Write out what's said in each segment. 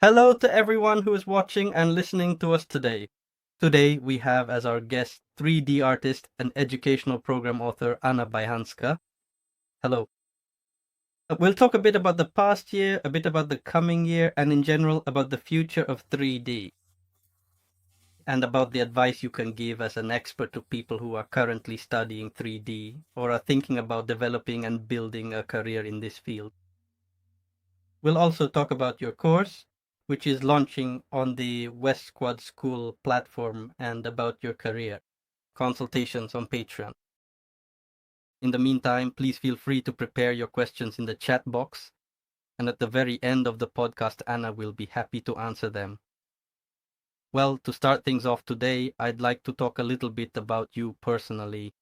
Hello to everyone who is watching and listening to us today. Today we have as our guest 3D artist and educational program author Anna Beganska. Hello. We'll talk a bit about the past year, a bit about the coming year, and in general about the future of 3D, and about the advice you can give as an expert to people who are currently studying 3D or are thinking about developing and building a career in this field. We'll also talk about your course, which is launching on the VSQUAD School platform, and about your career, consultations on Patreon. In the meantime, please feel free to prepare your questions in the chat box, and at the very end of the podcast, Anna will be happy to answer them. Well, to start things off today, I'd like to talk a little bit about you personally.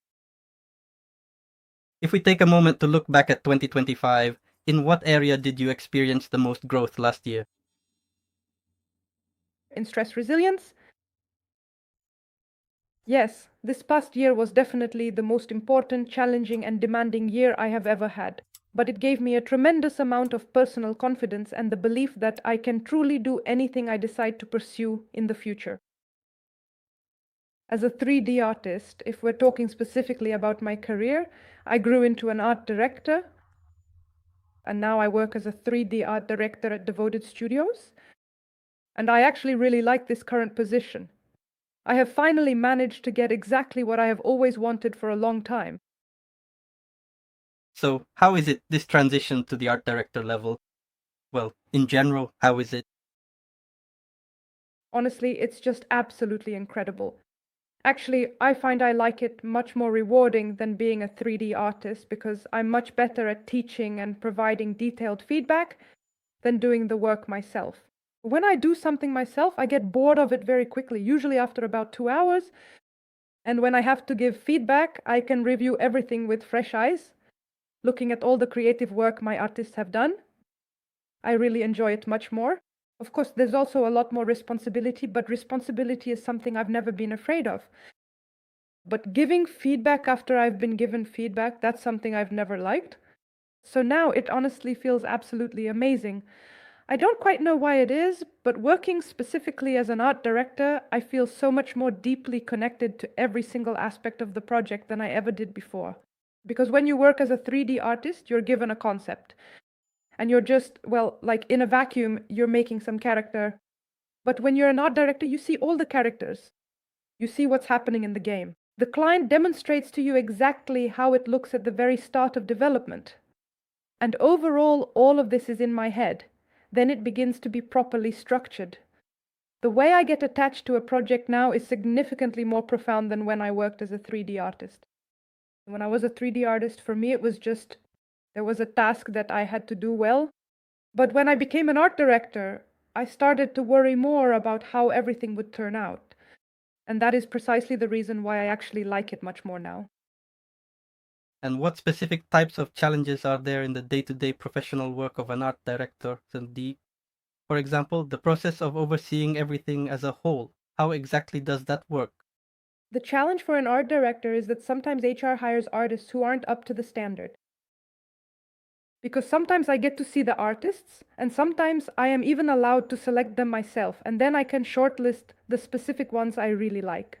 If we take a moment to look back at 2025, in what area did you experience the most growth last year? In stress resilience? Yes, this past year was definitely the most important, challenging, and demanding year I have ever had. But it gave me a tremendous amount of personal confidence and the belief that I can truly do anything I decide to pursue in the future. As a 3D artist, if we're talking specifically about my career, I grew into an art director, and now I work as a 3D art director at Devoted Studios. And I actually really like this current position. I have finally managed to get exactly what I have always wanted for a long time. So, how is it, this transition to the art director level? Well, in general, how is it? Honestly, it's just absolutely incredible. Actually, I find I like it much more rewarding than being a 3D artist because I'm much better at teaching and providing detailed feedback than doing the work myself. When I do something myself, I get bored of it very quickly, usually after about 2 hours. And when I have to give feedback, I can review everything with fresh eyes, looking at all the creative work my artists have done. I really enjoy it much more. Of course, there's also a lot more responsibility, but responsibility is something I've never been afraid of. But giving feedback after I've been given feedback, that's something I've never liked. So now it honestly feels absolutely amazing. I don't quite know why it is, but working specifically as an art director, I feel so much more deeply connected to every single aspect of the project than I ever did before. Because when you work as a 3D artist, you're given a concept. And you're just, well, like in a vacuum, you're making some character. But when you're an art director, you see all the characters. You see what's happening in the game. The client demonstrates to you exactly how it looks at the very start of development. And overall, all of this is in my head. Then it begins to be properly structured. The way I get attached to a project now is significantly more profound than when I worked as a 3D artist. When I was a 3D artist, for me, it was just, there was a task that I had to do well. But when I became an art director, I started to worry more about how everything would turn out. And that is precisely the reason why I actually like it much more now. And what specific types of challenges are there in the day-to-day professional work of an art director? For example, the process of overseeing everything as a whole. How exactly does that work? The challenge for an art director is that sometimes HR hires artists who aren't up to the standard. Because sometimes I get to see the artists, and sometimes I am even allowed to select them myself, and then I can shortlist the specific ones I really like.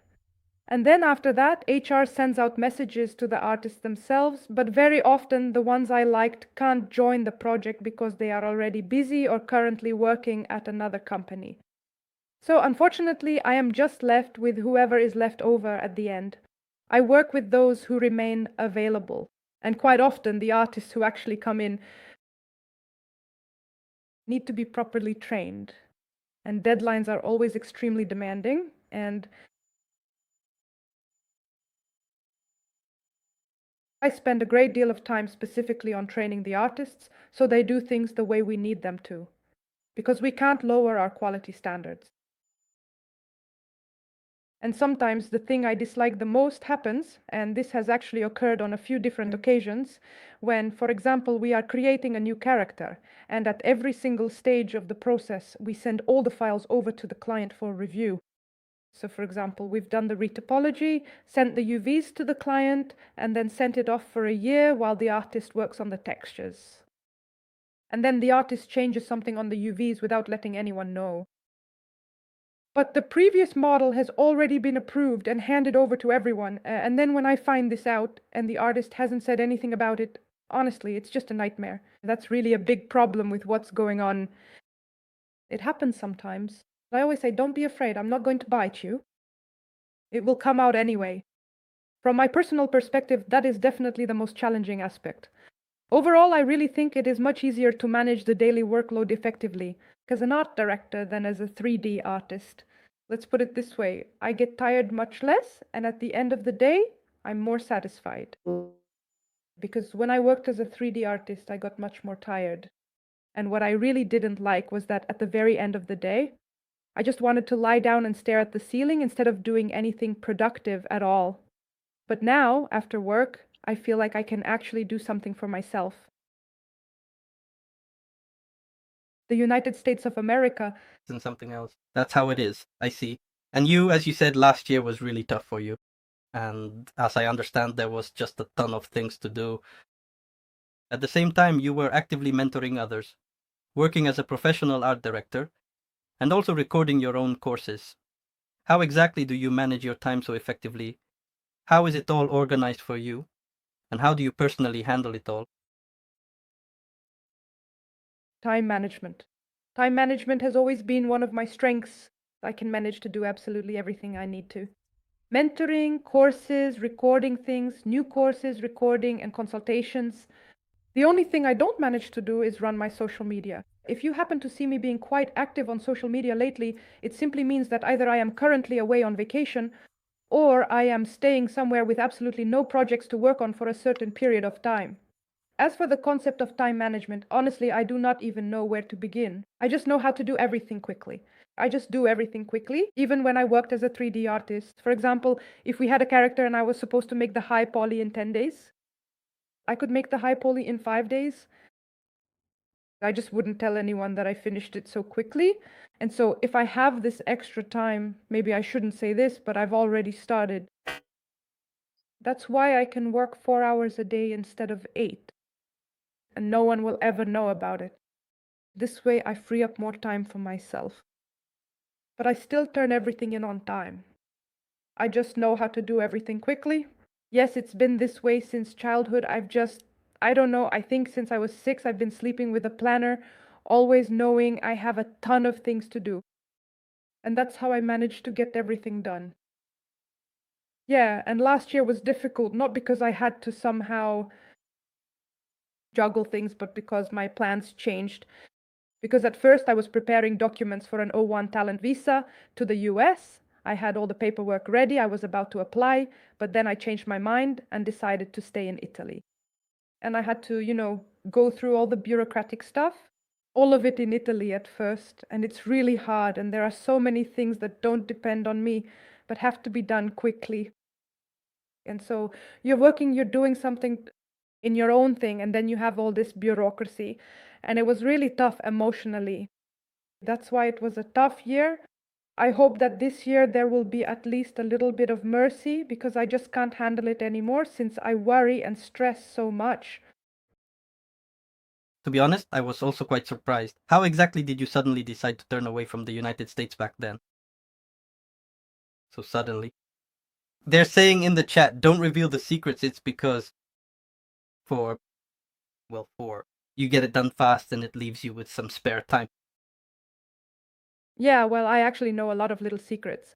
And then after that, HR sends out messages to the artists themselves, but very often the ones I liked can't join the project because they are already busy or currently working at another company. So unfortunately, I am just left with whoever is left over at the end. I work with those who remain available, and quite often the artists who actually come in need to be properly trained, and deadlines are always extremely demanding, and I spend a great deal of time specifically on training the artists so they do things the way we need them to, because we can't lower our quality standards. And sometimes the thing I dislike the most happens, and this has actually occurred on a few different occasions, when, for example, we are creating a new character, and at every single stage of the process, we send all the files over to the client for review. So, for example, we've done the retopology, sent the UVs to the client, and then sent it off for a year while the artist works on the textures. and then the artist changes something on the UVs without letting anyone know. But the previous model has already been approved and handed over to everyone, and then when I find this out and the artist hasn't said anything about it, honestly, it's just a nightmare. That's really a big problem with what's going on. It happens sometimes. I always say, don't be afraid, I'm not going to bite you. It will come out anyway. From my personal perspective, that is definitely the most challenging aspect. Overall, I really think it is much easier to manage the daily workload effectively as an art director than as a 3D artist. Let's put it this way, I get tired much less, and at the end of the day, I'm more satisfied. Because when I worked as a 3D artist, I got much more tired. And what I really didn't like was that at the very end of the day, I just wanted to lie down and stare at the ceiling instead of doing anything productive at all. But now, after work, I feel like I can actually do something for myself. The United States of America. And something else. That's how it is. I see. And you, as you said, last year was really tough for you. And as I understand, there was just a ton of things to do. At the same time, you were actively mentoring others, working as a professional art director, and also recording your own courses. How exactly do you manage your time so effectively? How is it all organized for you? And how do you personally handle it all? Time management. Time management has always been one of my strengths. I can manage to do absolutely everything I need to. Mentoring, courses, recording things, new courses, recording, and consultations. The only thing I don't manage to do is run my social media. If you happen to see me being quite active on social media lately, it simply means that either I am currently away on vacation or I am staying somewhere with absolutely no projects to work on for a certain period of time. As for the concept of time management, honestly, I do not even know where to begin. I just know how to do everything quickly. I just do everything quickly, even when I worked as a 3D artist. For example, if we had a character and I was supposed to make the high poly in 10 days, I could make the high poly in 5 days. I just wouldn't tell anyone that I finished it so quickly. And so if I have this extra time, maybe I shouldn't say this, but I've already started. That's why I can work 4 hours a day instead of 8. And no one will ever know about it. This way I free up more time for myself. But I still turn everything in on time. I just know how to do everything quickly. Yes, it's been this way since childhood. I don't know, I think since I was 6, I've been sleeping with a planner, always knowing I have a ton of things to do. And that's how I managed to get everything done. Yeah, and last year was difficult, not because I had to somehow juggle things, but because my plans changed. Because at first I was preparing documents for an O1 talent visa to the US. I had all the paperwork ready, I was about to apply, but then I changed my mind and decided to stay in Italy. And I had to, go through all the bureaucratic stuff, all of it in Italy at first, and it's really hard, and there are so many things that don't depend on me, but have to be done quickly. And so you're doing something in your own thing, and then you have all this bureaucracy, and it was really tough emotionally. That's why it was a tough year. I hope that this year there will be at least a little bit of mercy, because I just can't handle it anymore since I worry and stress so much. To be honest, I was also quite surprised. How exactly did you suddenly decide to turn away from the United States back then? So suddenly. They're saying in the chat, don't reveal the secrets, it's because for, you get it done fast and it leaves you with some spare time. Yeah, well, I actually know a lot of little secrets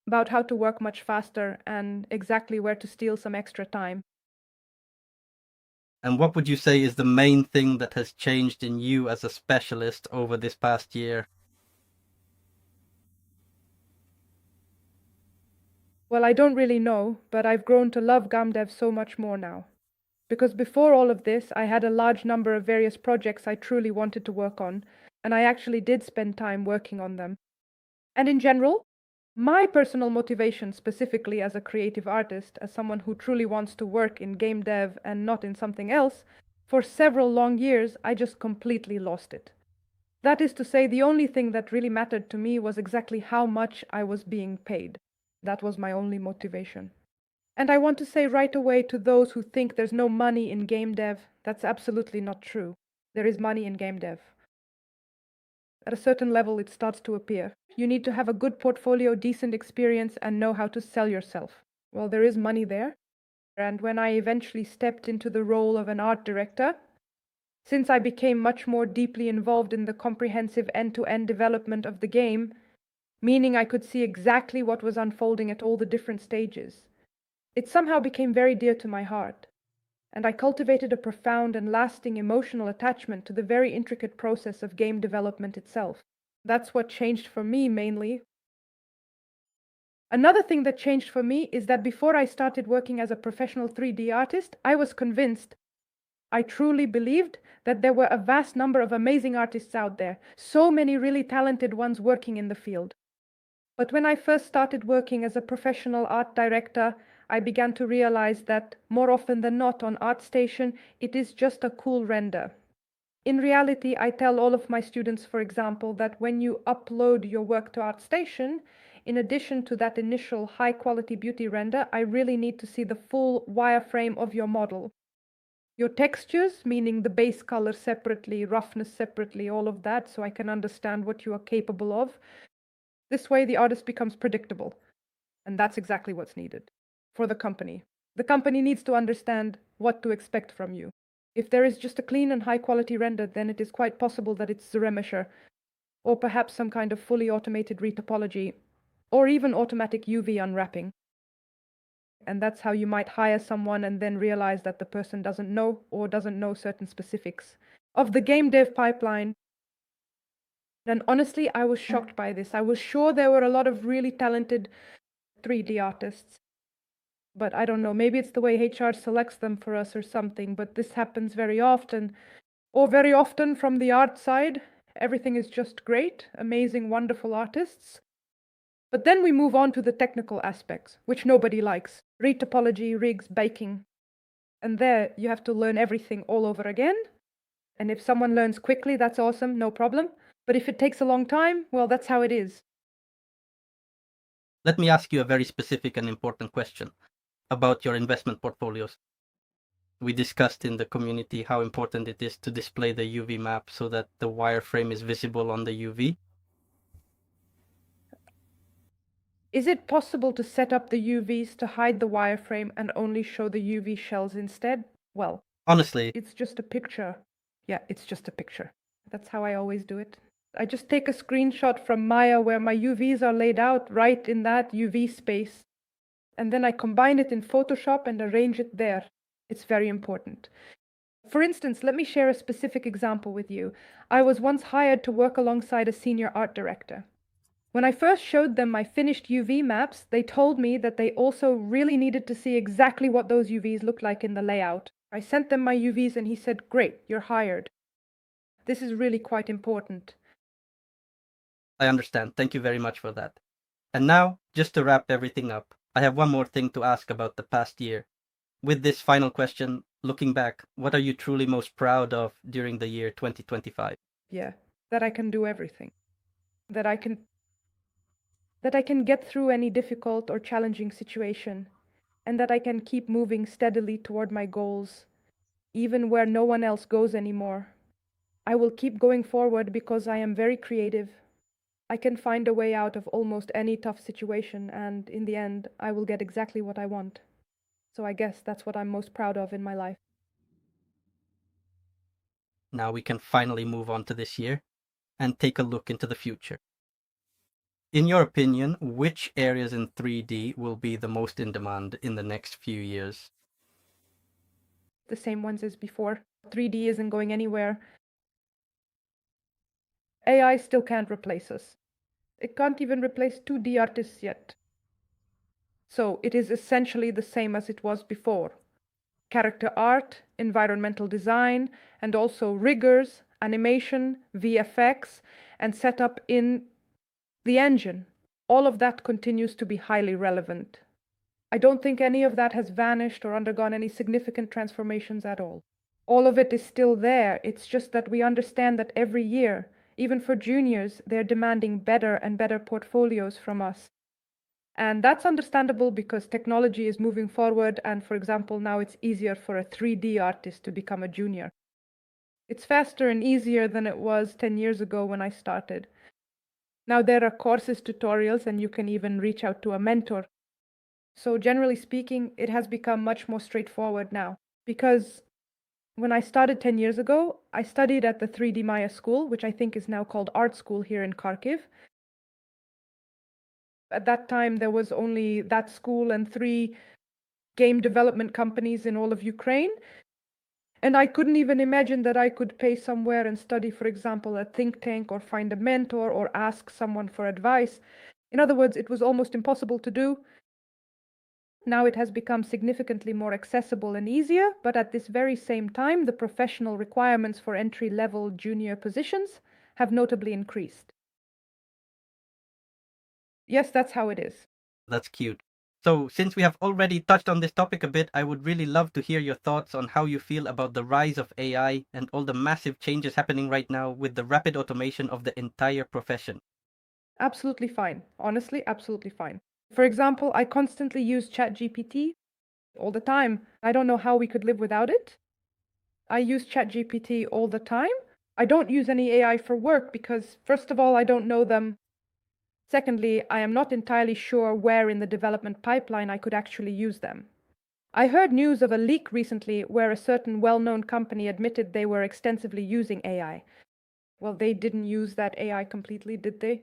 about how to work much faster and exactly where to steal some extra time. And what would you say is the main thing that has changed in you as a specialist over this past year? Well, I don't really know, but I've grown to love GameDev so much more now. Because before all of this, I had a large number of various projects I truly wanted to work on, and I actually did spend time working on them. And in general, my personal motivation, specifically as a creative artist, as someone who truly wants to work in game dev and not in something else, for several long years, I just completely lost it. That is to say, the only thing that really mattered to me was exactly how much I was being paid. That was my only motivation. And I want to say right away to those who think there's no money in game dev, that's absolutely not true. There is money in game dev. At a certain level, it starts to appear. You need to have a good portfolio, decent experience, and know how to sell yourself. Well, there is money there. And when I eventually stepped into the role of an art director, since I became much more deeply involved in the comprehensive end-to-end development of the game, meaning I could see exactly what was unfolding at all the different stages, it somehow became very dear to my heart. And I cultivated a profound and lasting emotional attachment to the very intricate process of game development itself. That's what changed for me mainly. Another thing that changed for me is that before I started working as a professional 3D artist, I was convinced, I truly believed that there were a vast number of amazing artists out there, so many really talented ones working in the field. But when I first started working as a professional art director, I began to realize that more often than not on ArtStation, it is just a cool render. In reality, I tell all of my students, for example, that when you upload your work to ArtStation, in addition to that initial high-quality beauty render, I really need to see the full wireframe of your model. Your textures, meaning the base color separately, roughness separately, all of that, so I can understand what you are capable of. This way, the artist becomes predictable. And that's exactly what's needed for the company. The company needs to understand what to expect from you. If there is just a clean and high-quality render, then it is quite possible that it's Zeremisher, or perhaps some kind of fully automated retopology, or even automatic UV unwrapping. And that's how you might hire someone and then realize that the person doesn't know certain specifics of the game dev pipeline. And honestly, I was shocked by this. I was sure there were a lot of really talented 3D artists. But I don't know, maybe it's the way HR selects them for us or something, but this happens very often. Or very often from the art side, everything is just great, amazing, wonderful artists. But then we move on to the technical aspects, which nobody likes. Retopology, rigs, baking. And there you have to learn everything all over again. And if someone learns quickly, that's awesome, no problem. But if it takes a long time, well, that's how it is. Let me ask you a very specific and important question about your investment portfolios. We discussed in the community how important it is to display the UV map so that the wireframe is visible on the UV. Is it possible to set up the UVs to hide the wireframe and only show the UV shells instead? Well, honestly, it's just a picture. Yeah, it's just a picture. That's how I always do it. I just take a screenshot from Maya where my UVs are laid out right in that UV space. And then I combine it in Photoshop and arrange it there. It's very important. For instance, let me share a specific example with you. I was once hired to work alongside a senior art director. When I first showed them my finished UV maps, they told me that they also really needed to see exactly what those UVs looked like in the layout. I sent them my UVs and he said, "Great, you're hired." This is really quite important. I understand. Thank you very much for that. And now, just to wrap everything up, I have one more thing to ask about the past year. With this final question, looking back, what are you truly most proud of during the year 2025? Yeah, that I can do everything. That I can get through any difficult or challenging situation, and that I can keep moving steadily toward my goals, even where no one else goes anymore. I will keep going forward because I am very creative. I can find a way out of almost any tough situation, and in the end, I will get exactly what I want. So I guess that's what I'm most proud of in my life. Now we can finally move on to this year and take a look into the future. In your opinion, which areas in 3D will be the most in demand in the next few years? The same ones as before. 3D isn't going anywhere. AI still can't replace us. It can't even replace 2D artists yet. So it is essentially the same as it was before. Character art, environmental design, and also riggers, animation, VFX, and setup in the engine. All of that continues to be highly relevant. I don't think any of that has vanished or undergone any significant transformations at all. All of it is still there. It's just that we understand that every year, even for juniors, they're demanding better and better portfolios from us. And that's understandable because technology is moving forward, and for example, now it's easier for a 3D artist to become a junior. It's faster and easier than it was 10 years ago when I started. Now there are courses, tutorials, and you can even reach out to a mentor. So generally speaking, it has become much more straightforward now. Because when I started 10 years ago, I studied at the 3D Maya school, which I think is now called Art School here in Kharkiv. At that time, there was only that school and 3 game development companies in all of Ukraine. And I couldn't even imagine that I could pay somewhere and study, for example, a think tank or find a mentor or ask someone for advice. In other words, it was almost impossible to do. Now it has become significantly more accessible and easier, but at this very same time, the professional requirements for entry-level junior positions have notably increased. Yes, that's how it is. That's cute. So, since we have already touched on this topic a bit, I would really love to hear your thoughts on how you feel about the rise of AI and all the massive changes happening right now with the rapid automation of the entire profession. Absolutely fine. Honestly, absolutely fine. For example, I constantly use ChatGPT all the time. I don't know how we could live without it. I use ChatGPT all the time. I don't use any AI for work because, first of all, I don't know them. Secondly, I am not entirely sure where in the development pipeline I could actually use them. I heard news of a leak recently where a certain well-known company admitted they were extensively using AI. Well, they didn't use that AI completely, did they?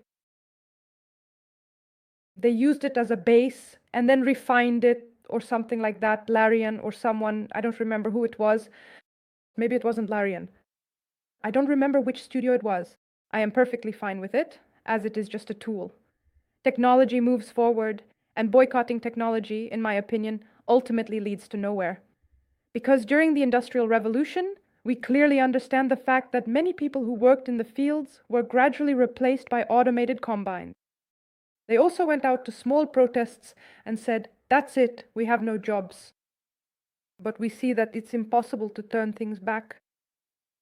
They used it as a base and then refined it or something like that. Larian or someone, I don't remember who it was. Maybe it wasn't Larian. I don't remember which studio it was. I am perfectly fine with it, as it is just a tool. Technology moves forward, and boycotting technology, in my opinion, ultimately leads to nowhere. Because during the Industrial Revolution, we clearly understand the fact that many people who worked in the fields were gradually replaced by automated combines. They also went out to small protests and said, "That's it, we have no jobs." But we see that it's impossible to turn things back.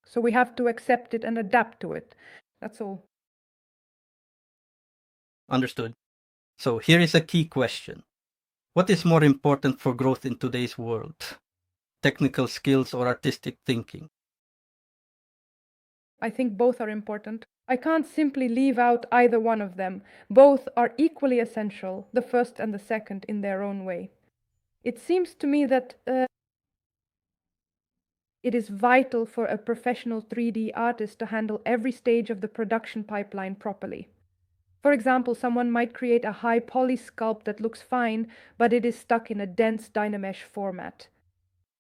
So we have to accept it and adapt to it. That's all. Understood. So, here is a key question. What is more important for growth in today's world? Technical skills or artistic thinking? I think both are important. I can't simply leave out either one of them. Both are equally essential, the first and the second, in their own way. It seems to me that it is vital for a professional 3D artist to handle every stage of the production pipeline properly. For example, someone might create a high poly sculpt that looks fine, but it is stuck in a dense Dynamesh format.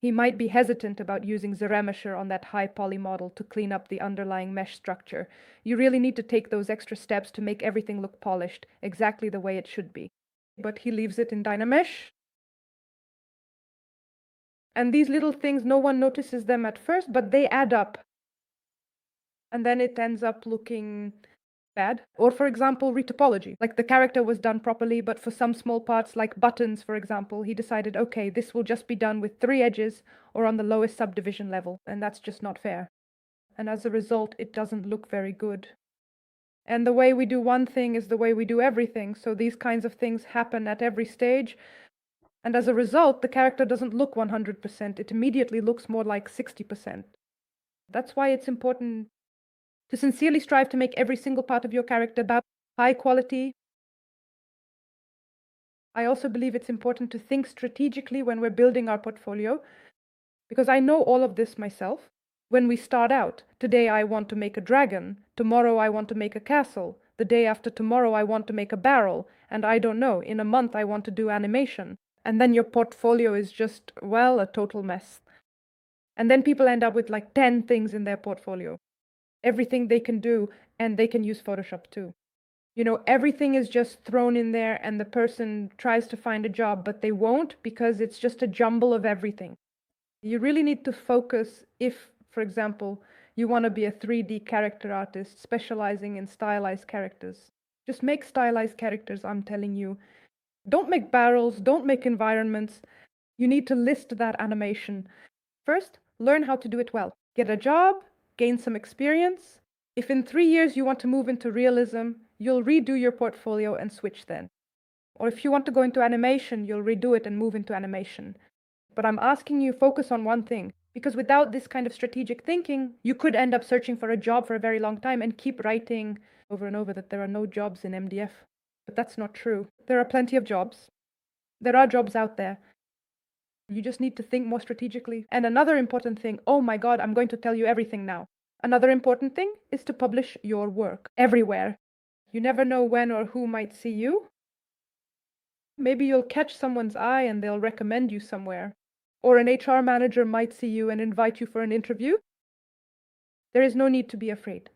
He might be hesitant about using Zeremesher on that high poly model to clean up the underlying mesh structure. You really need to take those extra steps to make everything look polished, exactly the way it should be. But he leaves it in Dynamesh. And these little things, no one notices them at first, but they add up. And then it ends up looking bad. Or for example, retopology. Like the character was done properly, but for some small parts, like buttons, for example, he decided, okay, this will just be done with 3 edges or on the lowest subdivision level, and that's just not fair. And as a result, it doesn't look very good. And the way we do one thing is the way we do everything, so these kinds of things happen at every stage. And as a result, the character doesn't look 100%, it immediately looks more like 60%. That's why it's important to sincerely strive to make every single part of your character about high quality. I also believe it's important to think strategically when we're building our portfolio, because I know all of this myself. When we start out, today I want to make a dragon, tomorrow I want to make a castle, the day after tomorrow I want to make a barrel, and I don't know, in a month I want to do animation. And then your portfolio is just, well, a total mess. And then people end up with like 10 things in their portfolio. Everything they can do, and they can use Photoshop too. You know, everything is just thrown in there and the person tries to find a job, but they won't because it's just a jumble of everything. You really need to focus if, for example, you want to be a 3D character artist specializing in stylized characters. Just make stylized characters, I'm telling you. Don't make barrels, don't make environments. You need to list that animation. First, learn how to do it well. Get a job, gain some experience. If in 3 years you want to move into realism, you'll redo your portfolio and switch then. Or if you want to go into animation, you'll redo it and move into animation. But I'm asking you, focus on one thing. Because without this kind of strategic thinking, you could end up searching for a job for a very long time and keep writing over and over that there are no jobs in MDF. But that's not true. There are plenty of jobs. There are jobs out there. You just need to think more strategically. And another important thing, oh my God, I'm going to tell you everything now. Another important thing is to publish your work everywhere. You never know when or who might see you. Maybe you'll catch someone's eye and they'll recommend you somewhere. Or an HR manager might see you and invite you for an interview. There is no need to be afraid.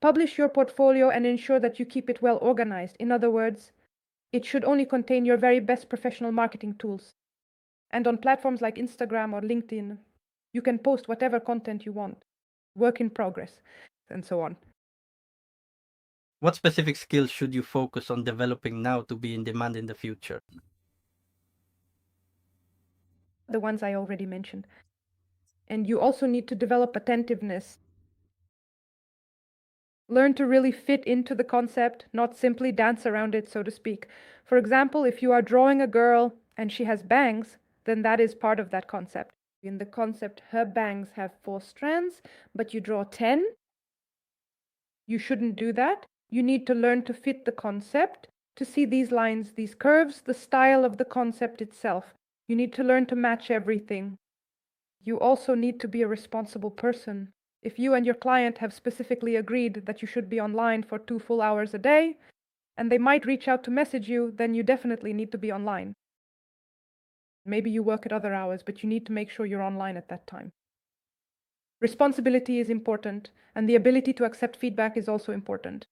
Publish your portfolio and ensure that you keep it well organized. In other words, it should only contain your very best professional marketing tools. And on platforms like Instagram or LinkedIn, you can post whatever content you want, work in progress, and so on. What specific skills should you focus on developing now to be in demand in the future? The ones I already mentioned. And you also need to develop attentiveness. Learn to really fit into the concept, not simply dance around it, so to speak. For example, if you are drawing a girl and she has bangs, then that is part of that concept. In the concept, her bangs have 4 strands, but you draw 10. You shouldn't do that. You need to learn to fit the concept, to see these lines, these curves, the style of the concept itself. You need to learn to match everything. You also need to be a responsible person. If you and your client have specifically agreed that you should be online for 2 full hours a day, and they might reach out to message you, then you definitely need to be online. Maybe you work at other hours, but you need to make sure you're online at that time. Responsibility is important, and the ability to accept feedback is also important.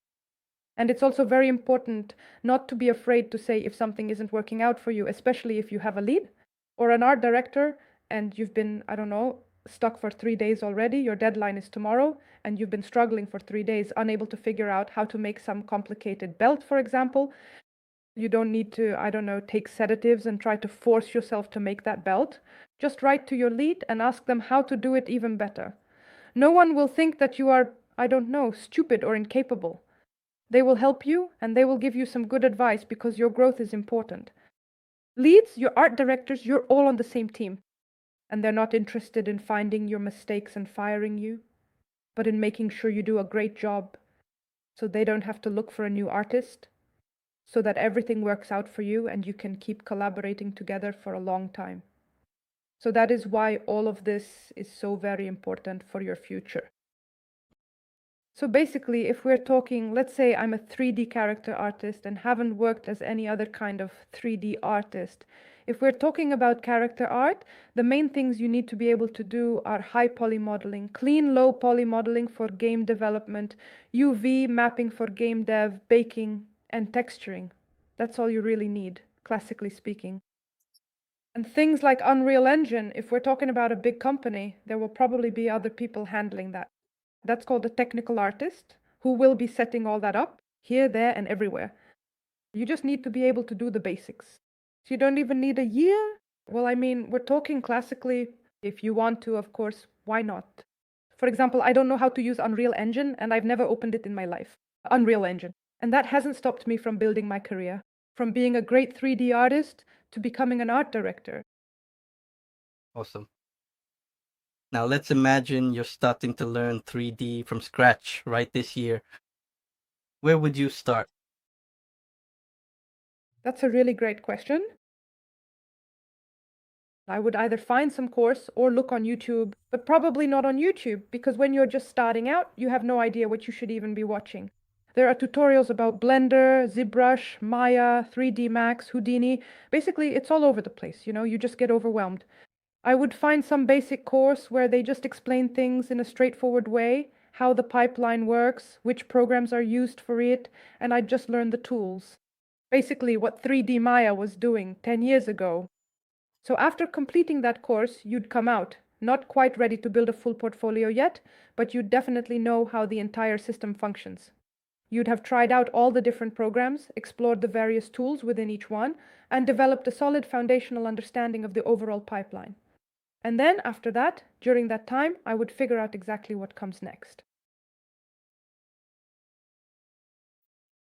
And it's also very important not to be afraid to say if something isn't working out for you, especially if you have a lead or an art director and you've been, I don't know, stuck for 3 days already. Your deadline is tomorrow and you've been struggling for 3 days, unable to figure out how to make some complicated belt, for example. You don't need to, I don't know, take sedatives and try to force yourself to make that belt. Just write to your lead and ask them how to do it even better. No one will think that you are, I don't know, stupid or incapable. They will help you and they will give you some good advice because your growth is important. Leads, your art directors, you're all on the same team. And they're not interested in finding your mistakes and firing you, but in making sure you do a great job so they don't have to look for a new artist, so that everything works out for you and you can keep collaborating together for a long time. So that is why all of this is so very important for your future. So basically, if we're talking, let's say I'm a 3D character artist and haven't worked as any other kind of 3D artist. If we're talking about character art, the main things you need to be able to do are high poly modeling, clean low poly modeling for game development, UV mapping for game dev, baking, and texturing. That's all you really need, classically speaking. And things like Unreal Engine, if we're talking about a big company, there will probably be other people handling that. That's called a technical artist who will be setting all that up here, there, and everywhere. You just need to be able to do the basics. So you don't even need a year. Well, I mean, we're talking classically. If you want to, of course, why not? For example, I don't know how to use Unreal Engine, and I've never opened it in my life. Unreal Engine. And that hasn't stopped me from building my career, from being a great 3D artist to becoming an art director. Awesome. Now let's imagine you're starting to learn 3D from scratch right this year. Where would you start? That's a really great question. I would either find some course or look on YouTube, but probably not on YouTube, because when you're just starting out, you have no idea what you should even be watching. There are tutorials about Blender, ZBrush, Maya, 3D Max, Houdini. Basically, it's all over the place, you just get overwhelmed. I would find some basic course where they just explain things in a straightforward way, how the pipeline works, which programs are used for it, and I'd just learn the tools. Basically, what 3D Maya was doing 10 years ago. So after completing that course, you'd come out, not quite ready to build a full portfolio yet, but you'd definitely know how the entire system functions. You'd have tried out all the different programs, explored the various tools within each one, and developed a solid foundational understanding of the overall pipeline. And then after that, during that time, I would figure out exactly what comes next.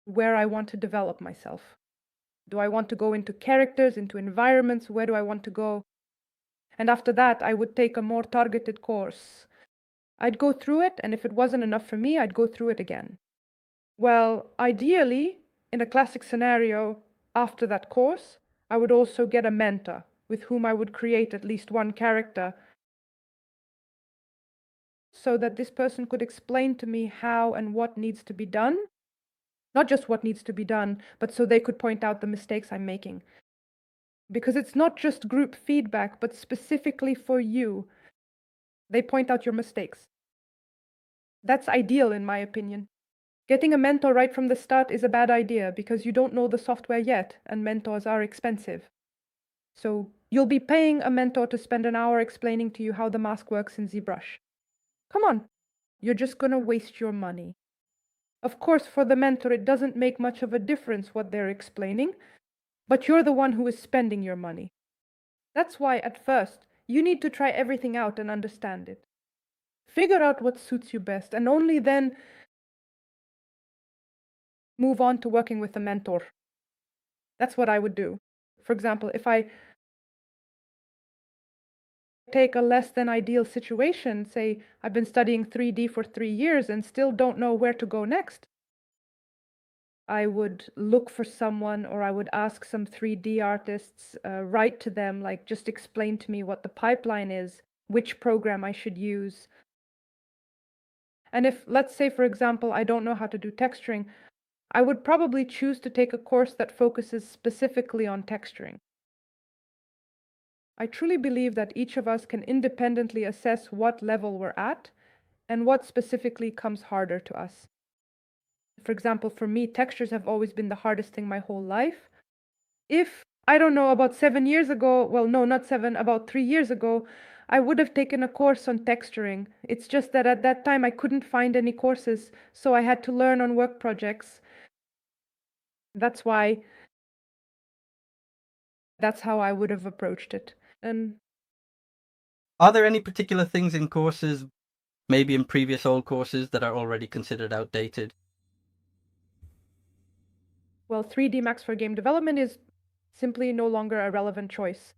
Where I want to develop myself. Do I want to go into characters, into environments? Where do I want to go? And after that, I would take a more targeted course. I'd go through it, and if it wasn't enough for me, I'd go through it again. Well, ideally, in a classic scenario, after that course, I would also get a mentor with whom I would create at least one character so that this person could explain to me how and what needs to be done. Not just what needs to be done, but so they could point out the mistakes I'm making. Because it's not just group feedback, but specifically for you. They point out your mistakes. That's ideal, in my opinion. Getting a mentor right from the start is a bad idea because you don't know the software yet, and mentors are expensive. So you'll be paying a mentor to spend an hour explaining to you how the mask works in ZBrush. Come on, you're just gonna waste your money. Of course, for the mentor, it doesn't make much of a difference what they're explaining, but you're the one who is spending your money. That's why, at first, you need to try everything out and understand it. Figure out what suits you best, and only then move on to working with a mentor. That's what I would do. For example, if I take a less than ideal situation, say I've been studying 3D for 3 years and still don't know where to go next, I would look for someone, or I would ask some 3D artists, write to them, like just explain to me what the pipeline is, which program I should use. And if, let's say, for example, I don't know how to do texturing, I would probably choose to take a course that focuses specifically on texturing. I truly believe that each of us can independently assess what level we're at and what specifically comes harder to us. For example, for me, textures have always been the hardest thing my whole life. If, I don't know, about 7 years ago, well, no, not 7, about 3 years ago, I would have taken a course on texturing. It's just that at that time I couldn't find any courses, so I had to learn on work projects. That's how I would have approached it. And Are there any particular things in courses, maybe in previous old courses, that are already considered outdated? well, 3D Max for game development is simply no longer a relevant choice.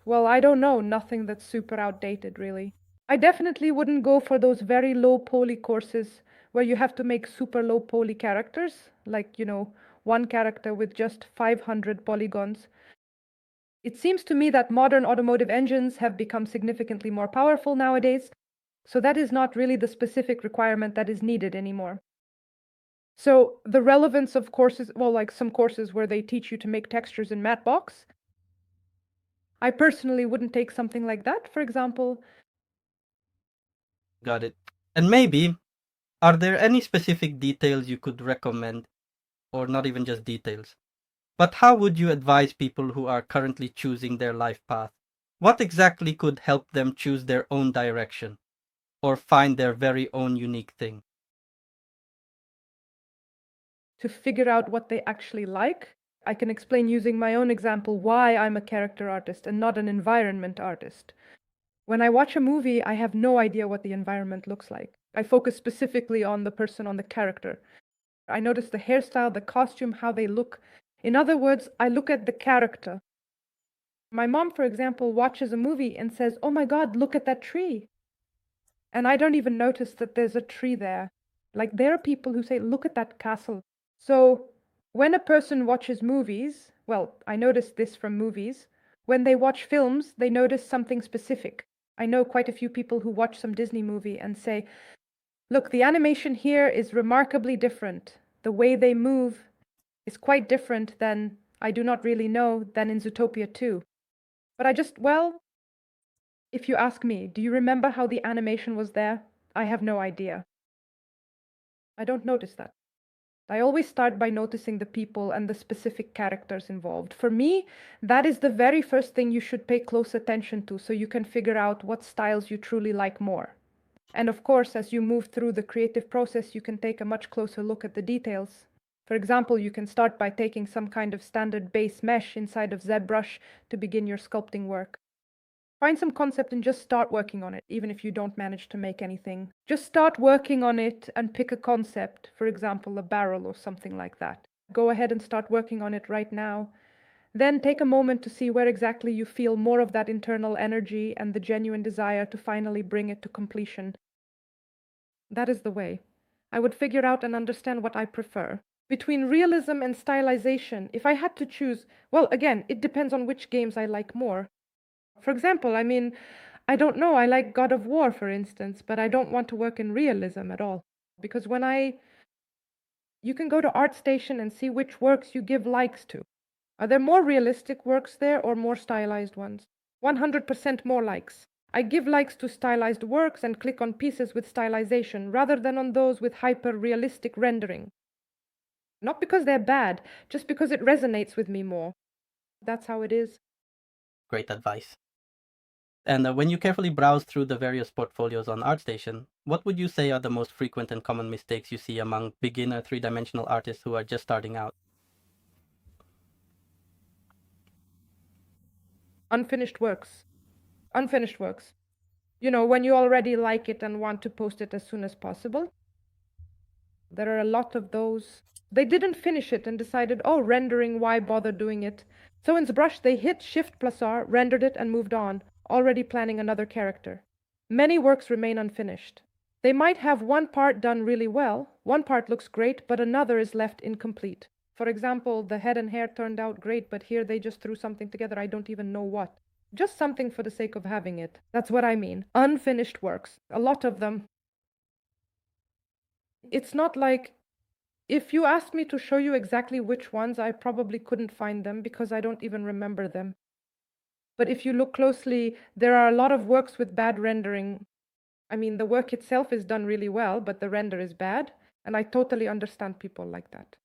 Well, I don't know, nothing that's super outdated, really. I definitely wouldn't go for those very low poly courses where you have to make super low poly characters, like, one character with just 500 polygons. It seems to me that modern automotive engines have become significantly more powerful nowadays, so that is not really the specific requirement that is needed anymore. So the relevance of courses, well, like some courses where they teach you to make textures in Matbox, I personally wouldn't take something like that, for example. Got it. And maybe, are there any specific details you could recommend, or not even just details? But how would you advise people who are currently choosing their life path? What exactly could help them choose their own direction, or find their very own unique thing? To figure out what they actually like. I can explain using my own example why I'm a character artist and not an environment artist. When I watch a movie, I have no idea what the environment looks like. I focus specifically on the person, on the character. I notice the hairstyle, the costume, how they look. In other words, I look at the character. My mom, for example, watches a movie and says, "Oh my God, look at that tree." And I don't even notice that there's a tree there. Like, there are people who say, "Look at that castle." So when a person watches movies, well, I noticed this from movies, when they watch films, they notice something specific. I know quite a few people who watch some Disney movie and say, "Look, the animation here is remarkably different. The way they move is quite different than, I do not really know, than in Zootopia 2. But well, if you ask me, do you remember how the animation was there? I have no idea. I don't notice that. I always start by noticing the people and the specific characters involved. For me, that is the very first thing you should pay close attention to so you can figure out what styles you truly like more. And of course, as you move through the creative process, you can take a much closer look at the details. For example, you can start by taking some kind of standard base mesh inside of ZBrush to begin your sculpting work. Find some concept and just start working on it, even if you don't manage to make anything. Just start working on it and pick a concept, for example, a barrel or something like that. Go ahead and start working on it right now. Then take a moment to see where exactly you feel more of that internal energy and the genuine desire to finally bring it to completion. That is the way. I would figure out and understand what I prefer. Between realism and stylization, if I had to choose, well, again, it depends on which games I like more. For example, I don't know, I like God of War, for instance, but I don't want to work in realism at all. Because you can go to ArtStation and see which works you give likes to. Are there more realistic works there or more stylized ones? 100% more likes. I give likes to stylized works and click on pieces with stylization rather than on those with hyper-realistic rendering. Not because they're bad, just because it resonates with me more. That's how it is. Great advice. And when you carefully browse through the various portfolios on ArtStation, what would you say are the most frequent and common mistakes you see among beginner three-dimensional artists who are just starting out? Unfinished works. Unfinished works. You know, when you already like it and want to post it as soon as possible. There are a lot of those. They didn't finish it and decided, oh, rendering, why bother doing it? So in ZBrush, they hit Shift+R, rendered it, and moved on, already planning another character. Many works remain unfinished. They might have one part done really well, one part looks great, but another is left incomplete. For example, the head and hair turned out great, but here they just threw something together, I don't even know what. Just something for the sake of having it. That's what I mean. Unfinished works. A lot of them. It's not like, if you asked me to show you exactly which ones, I probably couldn't find them because I don't even remember them. But if you look closely, there are a lot of works with bad rendering. I mean, the work itself is done really well, but the render is bad, and I totally understand people like that.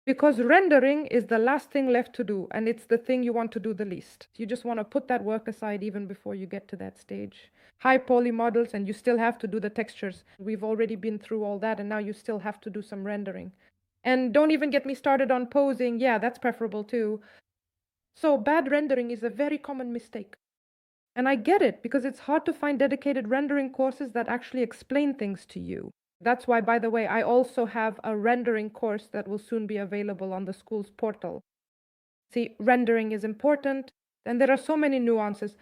Because rendering is the last thing left to do, and it's the thing you want to do the least. You just want to put that work aside even before you get to that stage. High poly models, and you still have to do the textures. We've already been through all that, and now you still have to do some rendering. And don't even get me started on posing. Yeah, that's preferable too. So bad rendering is a very common mistake. And I get it, because it's hard to find dedicated rendering courses that actually explain things to you. That's why, by the way, I also have a rendering course that will soon be available on the school's portal. See, rendering is important, and there are so many nuances.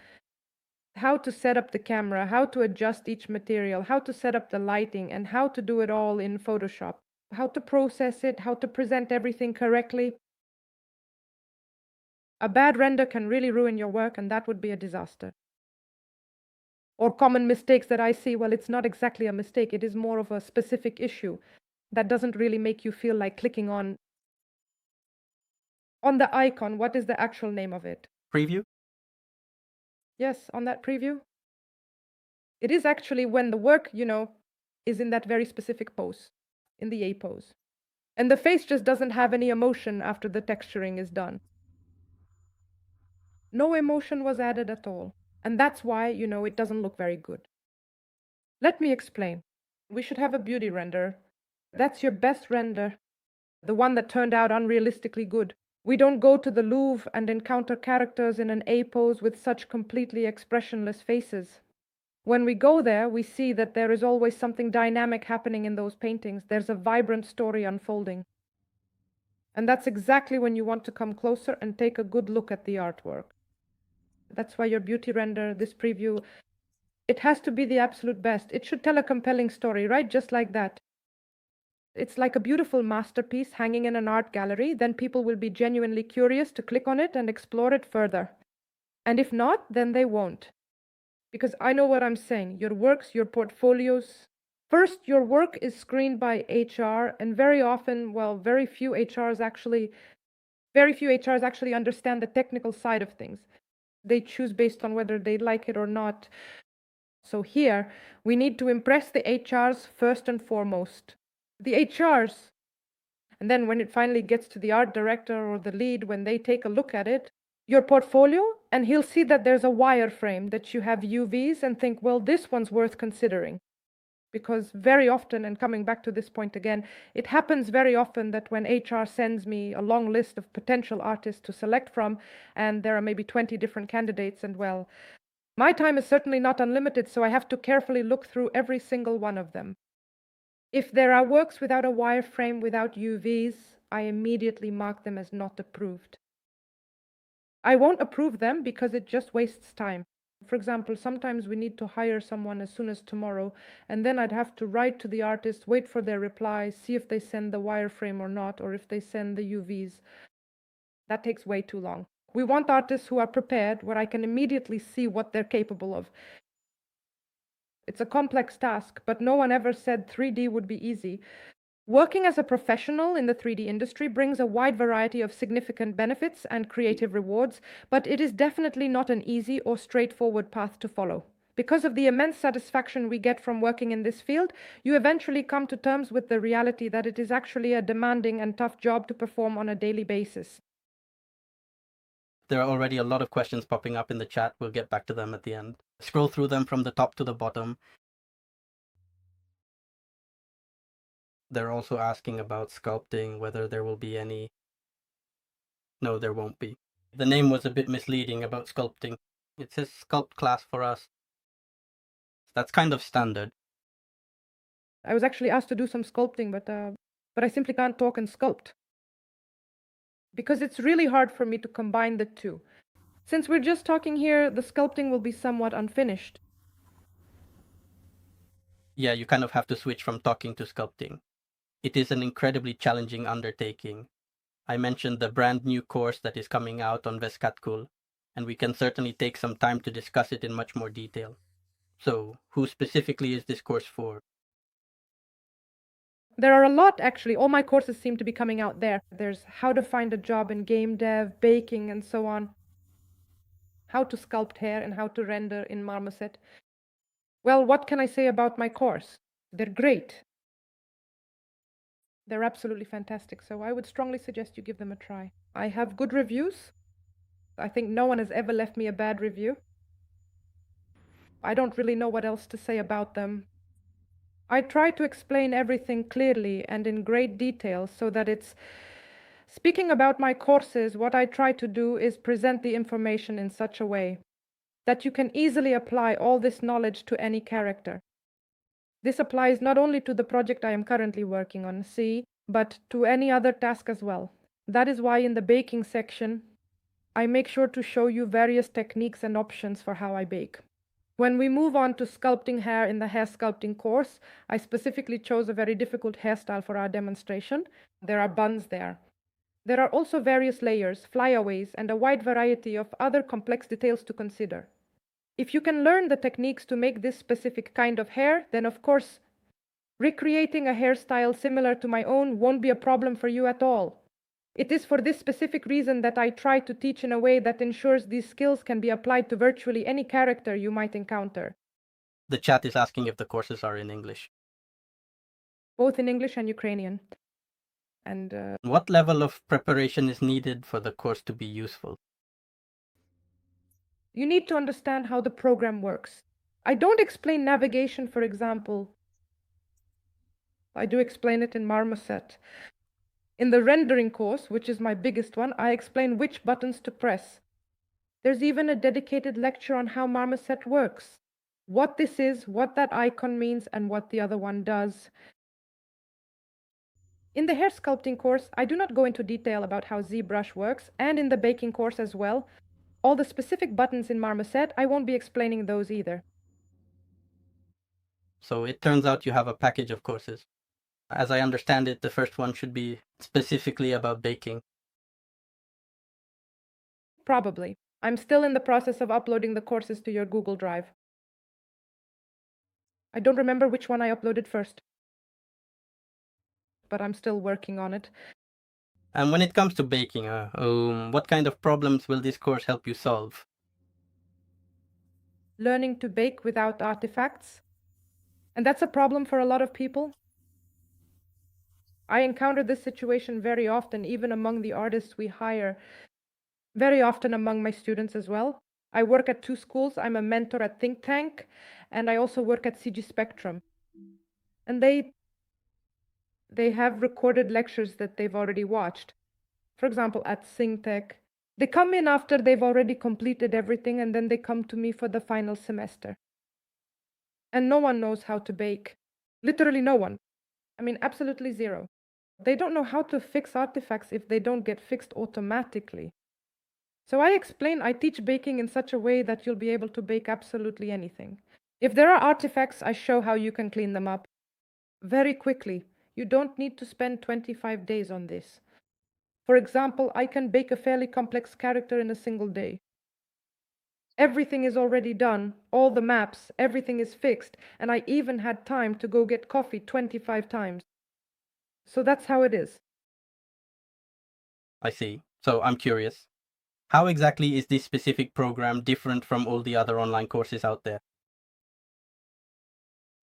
How to set up the camera, how to adjust each material, how to set up the lighting, and how to do it all in Photoshop. How to process it, how to present everything correctly. A bad render can really ruin your work, and that would be a disaster. Or common mistakes that I see, well, it's not exactly a mistake, it is more of a specific issue that doesn't really make you feel like clicking on the icon. What is the actual name of it? Preview? Yes, on that preview. It is actually when the work, is in that very specific pose, in the A pose. And the face just doesn't have any emotion after the texturing is done. No emotion was added at all. And that's why, it doesn't look very good. Let me explain. We should have a beauty render. That's your best render. The one that turned out unrealistically good. We don't go to the Louvre and encounter characters in an A pose with such completely expressionless faces. When we go there, we see that there is always something dynamic happening in those paintings. There's a vibrant story unfolding. And that's exactly when you want to come closer and take a good look at the artwork. That's why your beauty render, this preview, it has to be the absolute best. It should tell a compelling story, right? Just like that. It's like a beautiful masterpiece hanging in an art gallery. Then people will be genuinely curious to click on it and explore it further. And if not, then they won't. Because I know what I'm saying. Your works, your portfolios. First, your work is screened by HR, and very often, well, very few HRs actually understand the technical side of things. They choose based on whether they like it or not. So here, we need to impress the HRs first and foremost. The HRs. And then when it finally gets to the art director or the lead, when they take a look at it, your portfolio, and he'll see that there's a wireframe, that you have UVs, and think, well, this one's worth considering. Because very often, and coming back to this point again, it happens very often that when HR sends me a long list of potential artists to select from, and there are maybe 20 different candidates, and well, my time is certainly not unlimited, so I have to carefully look through every single one of them. If there are works without a wireframe, without UVs, I immediately mark them as not approved. I won't approve them because it just wastes time. For example, sometimes we need to hire someone as soon as tomorrow, and then I'd have to write to the artist, wait for their reply, see if they send the wireframe or not, or if they send the UVs. That takes way too long. We want artists who are prepared, where I can immediately see what they're capable of. It's a complex task, but no one ever said 3D would be easy. Working as a professional in the 3D industry brings a wide variety of significant benefits and creative rewards, but it is definitely not an easy or straightforward path to follow. Because of the immense satisfaction we get from working in this field, you eventually come to terms with the reality that it is actually a demanding and tough job to perform on a daily basis. There are already a lot of questions popping up in the chat. We'll get back to them at the end. Scroll through them from the top to the bottom. They're also asking about sculpting, whether there will be any. No, there won't be. The name was a bit misleading about sculpting. It says sculpt class for us. That's kind of standard. I was actually asked to do some sculpting, but I simply can't talk and sculpt. Because it's really hard for me to combine the two. Since we're just talking here, the sculpting will be somewhat unfinished. Yeah, you kind of have to switch from talking to sculpting. It is an incredibly challenging undertaking. I mentioned the brand new course that is coming out on VSQUAD School, and we can certainly take some time to discuss it in much more detail. So, who specifically is this course for? There are a lot, actually. All my courses seem to be coming out there. There's how to find a job in game dev, baking, and so on. How to sculpt hair and how to render in Marmoset. Well, what can I say about my course? They're great. They're absolutely fantastic, so I would strongly suggest you give them a try. I have good reviews. I think no one has ever left me a bad review. I don't really know what else to say about them. I try to explain everything clearly and in great detail so that it's... Speaking about my courses, what I try to do is present the information in such a way that you can easily apply all this knowledge to any character. This applies not only to the project I am currently working on, C, but to any other task as well. That is why in the baking section, I make sure to show you various techniques and options for how I bake. When we move on to sculpting hair in the hair sculpting course, I specifically chose a very difficult hairstyle for our demonstration. There are buns there. There are also various layers, flyaways, and a wide variety of other complex details to consider. If you can learn the techniques to make this specific kind of hair, then of course, recreating a hairstyle similar to my own won't be a problem for you at all. It is for this specific reason that I try to teach in a way that ensures these skills can be applied to virtually any character you might encounter. The chat is asking if the courses are in English. Both in English and Ukrainian. And what level of preparation is needed for the course to be useful? You need to understand how the program works. I don't explain navigation, for example. I do explain it in Marmoset. In the rendering course, which is my biggest one, I explain which buttons to press. There's even a dedicated lecture on how Marmoset works, what this is, what that icon means, and what the other one does. In the hair sculpting course, I do not go into detail about how ZBrush works, and in the baking course as well. All the specific buttons in Marmoset, I won't be explaining those either. So it turns out you have a package of courses. As I understand it, the first one should be specifically about baking. Probably. I'm still in the process of uploading the courses to your Google Drive. I don't remember which one I uploaded first, but I'm still working on it. And when it comes to baking, what kind of problems will this course help you solve? Learning to bake without artifacts. And that's a problem for a lot of people. I encounter this situation very often, even among the artists we hire, very often among my students as well. I work at 2 schools. I'm a mentor at Think Tank, and I also work at CG Spectrum. And they have recorded lectures that they've already watched. For example, at SingTech, they come in after they've already completed everything, and then they come to me for the final semester. And no one knows how to bake. Literally no one. I mean, absolutely zero. They don't know how to fix artifacts if they don't get fixed automatically. So I teach baking in such a way that you'll be able to bake absolutely anything. If there are artifacts, I show how you can clean them up very quickly. You don't need to spend 25 days on this. For example, I can bake a fairly complex character in a single day. Everything is already done, all the maps, everything is fixed, and I even had time to go get coffee 25 times. So that's how it is. I see. So I'm curious. How exactly is this specific program different from all the other online courses out there?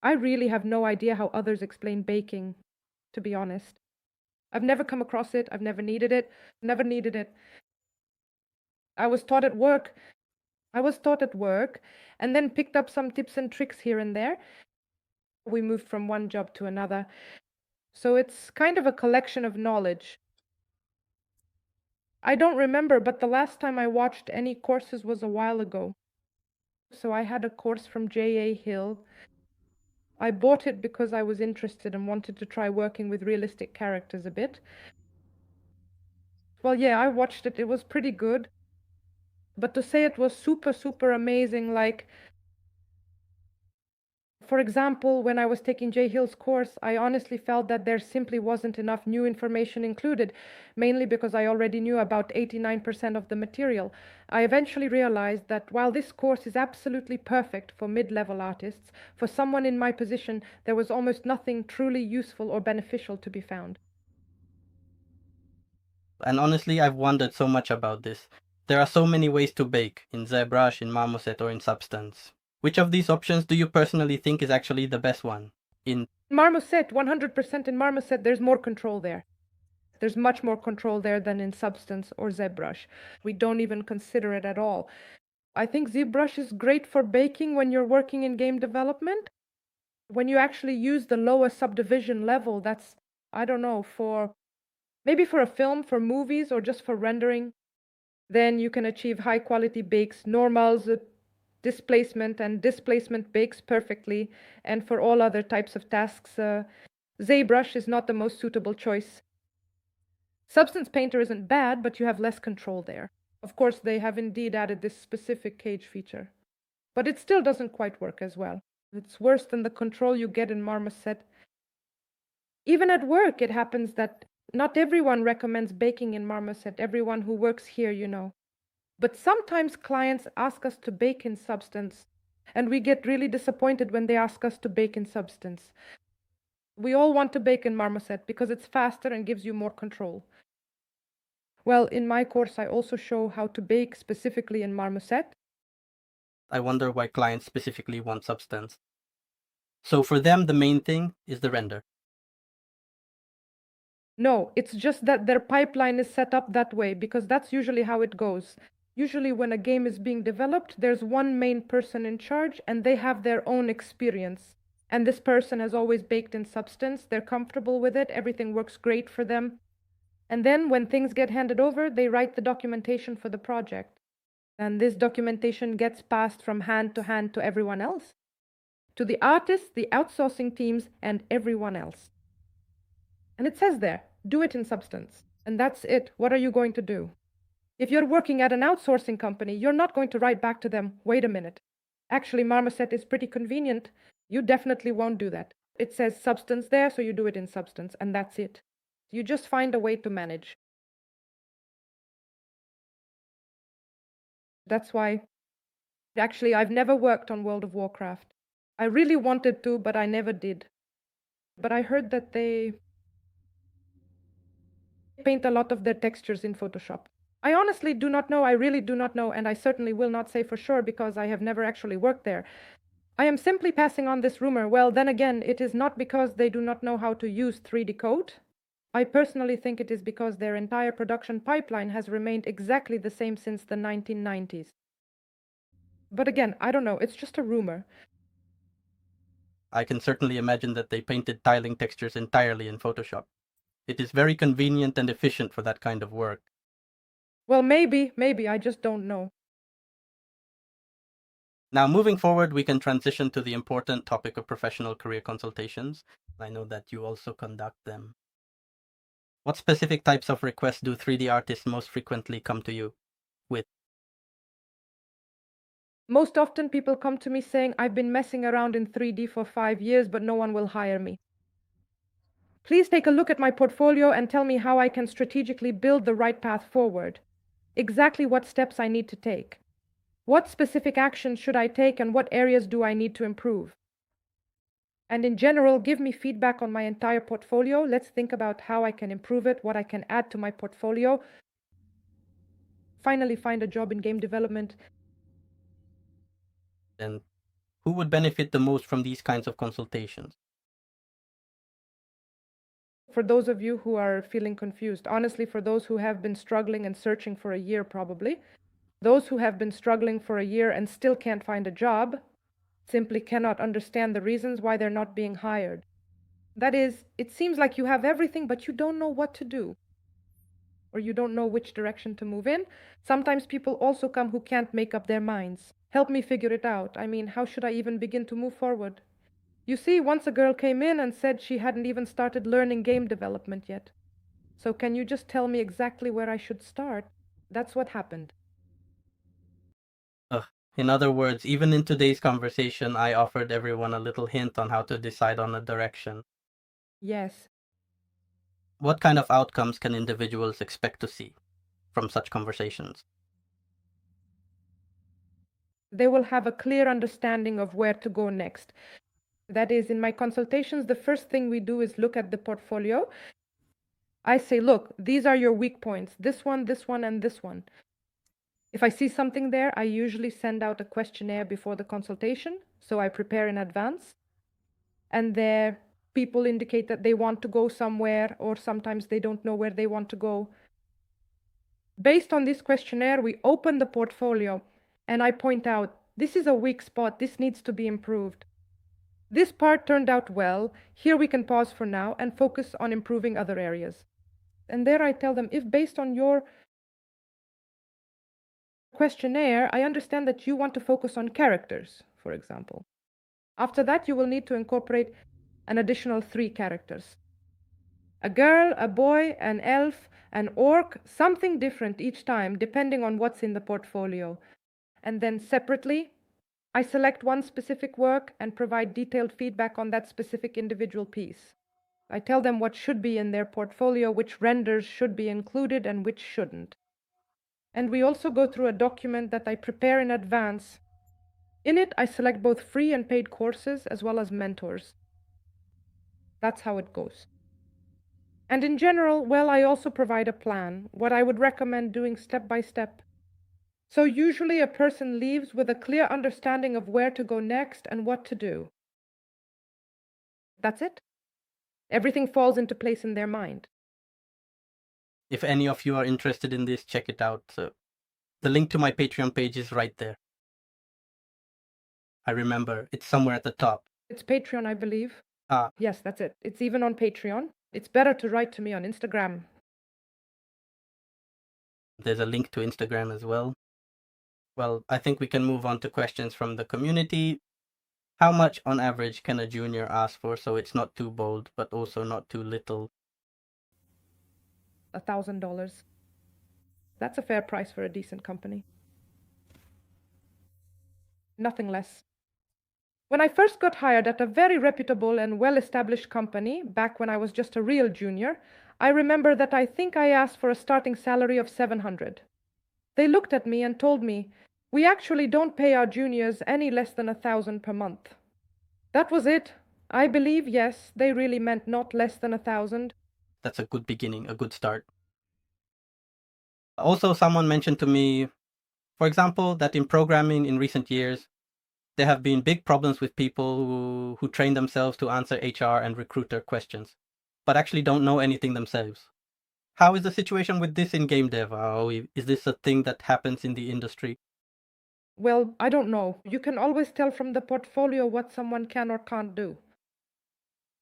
I really have no idea how others explain baking, to be honest. I've never come across it, I've never needed it, never needed it. I was taught at work. And then picked up some tips and tricks here and there. We moved from one job to another. So it's kind of a collection of knowledge. I don't remember, but the last time I watched any courses was a while ago. So I had a course from J.A. Hill. I bought it because I was interested and wanted to try working with realistic characters a bit. Well, yeah, I watched it. It was pretty good. But to say it was super, super amazing, like, for example, when I was taking Jay Hill's course, I honestly felt that there simply wasn't enough new information included, mainly because I already knew about 89% of the material. I eventually realized that while this course is absolutely perfect for mid-level artists, for someone in my position, there was almost nothing truly useful or beneficial to be found. And honestly, I've wondered so much about this. There are so many ways to bake, in ZBrush, in Marmoset, or in Substance. Which of these options do you personally think is actually the best one? In Marmoset, 100% in Marmoset, there's more control there. There's much more control there than in Substance or ZBrush. We don't even consider it at all. I think ZBrush is great for baking when you're working in game development. When you actually use the lower subdivision level, that's, I don't know, maybe for a film, for movies, or just for rendering, then you can achieve high quality bakes, normals, displacement, and displacement bakes perfectly. And for all other types of tasks, ZBrush is not the most suitable choice. Substance Painter isn't bad, but you have less control there. Of course, they have indeed added this specific cage feature, but it still doesn't quite work as well. It's worse than the control you get in Marmoset. Even at work, it happens that not everyone recommends baking in Marmoset, everyone who works here, you know. But sometimes clients ask us to bake in Substance, and we get really disappointed when they ask us to bake in Substance. We all want to bake in Marmoset because it's faster and gives you more control. Well, in my course, I also show how to bake specifically in Marmoset. I wonder why clients specifically want Substance. So for them, the main thing is the render. No, it's just that their pipeline is set up that way because that's usually how it goes. Usually when a game is being developed, there's one main person in charge and they have their own experience. And this person has always baked in Substance. They're comfortable with it. Everything works great for them. And then when things get handed over, they write the documentation for the project. And this documentation gets passed from hand to everyone else, to the artists, the outsourcing teams, and everyone else. And it says there, do it in Substance. And that's it. What are you going to do? If you're working at an outsourcing company, you're not going to write back to them, wait a minute. Actually, Marmoset is pretty convenient. You definitely won't do that. It says Substance there, so you do it in Substance, and that's it. You just find a way to manage. That's why, actually, I've never worked on World of Warcraft. I really wanted to, but I never did. But I heard that they paint a lot of their textures in Photoshop. I honestly do not know, I really do not know, and I certainly will not say for sure because I have never actually worked there. I am simply passing on this rumor. Well, then again, it is not because they do not know how to use 3D code. I personally think it is because their entire production pipeline has remained exactly the same since the 1990s. But again, I don't know, it's just a rumor. I can certainly imagine that they painted tiling textures entirely in Photoshop. It is very convenient and efficient for that kind of work. Well, maybe, I just don't know. Now, moving forward, we can transition to the important topic of professional career consultations. I know that you also conduct them. What specific types of requests do 3D artists most frequently come to you with? Most often people come to me saying, I've been messing around in 3D for 5 years, but no one will hire me. Please take a look at my portfolio and tell me how I can strategically build the right path forward. Exactly what steps I need to take. What specific actions should I take and what areas do I need to improve? And in general, give me feedback on my entire portfolio. Let's think about how I can improve it, what I can add to my portfolio. Finally, find a job in game development. And who would benefit the most from these kinds of consultations? For those of you who are feeling confused, honestly, for those who have been struggling and searching for a year, probably, those who have been struggling for a year and still can't find a job simply cannot understand the reasons why they're not being hired. That is, it seems like you have everything, but you don't know what to do, or you don't know which direction to move in. Sometimes people also come who can't make up their minds. Help me figure it out. I mean, how should I even begin to move forward? You see, once a girl came in and said she hadn't even started learning game development yet. So can you just tell me exactly where I should start? That's what happened. Ugh. In other words, even in today's conversation, I offered everyone a little hint on how to decide on a direction. Yes. What kind of outcomes can individuals expect to see from such conversations? They will have a clear understanding of where to go next. That is, in my consultations, the first thing we do is look at the portfolio. I say, look, these are your weak points, this one, and this one. If I see something there, I usually send out a questionnaire before the consultation, so I prepare in advance. And there, people indicate that they want to go somewhere, or sometimes they don't know where they want to go. Based on this questionnaire, we open the portfolio, and I point out, this is a weak spot, this needs to be improved. This part turned out well, here we can pause for now and focus on improving other areas. And there I tell them, if based on your questionnaire, I understand that you want to focus on characters, for example. After that, you will need to incorporate an additional 3 characters. A girl, a boy, an elf, an orc, something different each time, depending on what's in the portfolio. And then separately, I select one specific work and provide detailed feedback on that specific individual piece. I tell them what should be in their portfolio, which renders should be included and which shouldn't. And we also go through a document that I prepare in advance. In it, I select both free and paid courses as well as mentors. That's how it goes. And in general, well, I also provide a plan, what I would recommend doing step by step. So usually a person leaves with a clear understanding of where to go next and what to do. That's it. Everything falls into place in their mind. If any of you are interested in this, check it out. The link to my Patreon page is right there. I remember, it's somewhere at the top. It's Patreon, I believe. Ah, Yes, that's it. It's even on Patreon. It's better to write to me on Instagram. there's a link to Instagram as well. Well, I think we can move on to questions from the community. How much on average can a junior ask for so it's not too bold, but also not too little? $1,000. That's a fair price for a decent company. Nothing less. When I first got hired at a very reputable and well-established company, back when I was just a real junior, I remember that I think I asked for a starting salary of $700. They looked at me and told me, we actually don't pay our juniors any less than $1,000 per month. That was it. I believe, yes, they really meant not less than 1,000. That's a good beginning, a good start. Also, someone mentioned to me, for example, that in programming in recent years, there have been big problems with people who train themselves to answer HR and recruiter questions, but actually don't know anything themselves. How is the situation with this in game dev? Is this a thing that happens in the industry? Well, I don't know. You can always tell from the portfolio what someone can or can't do.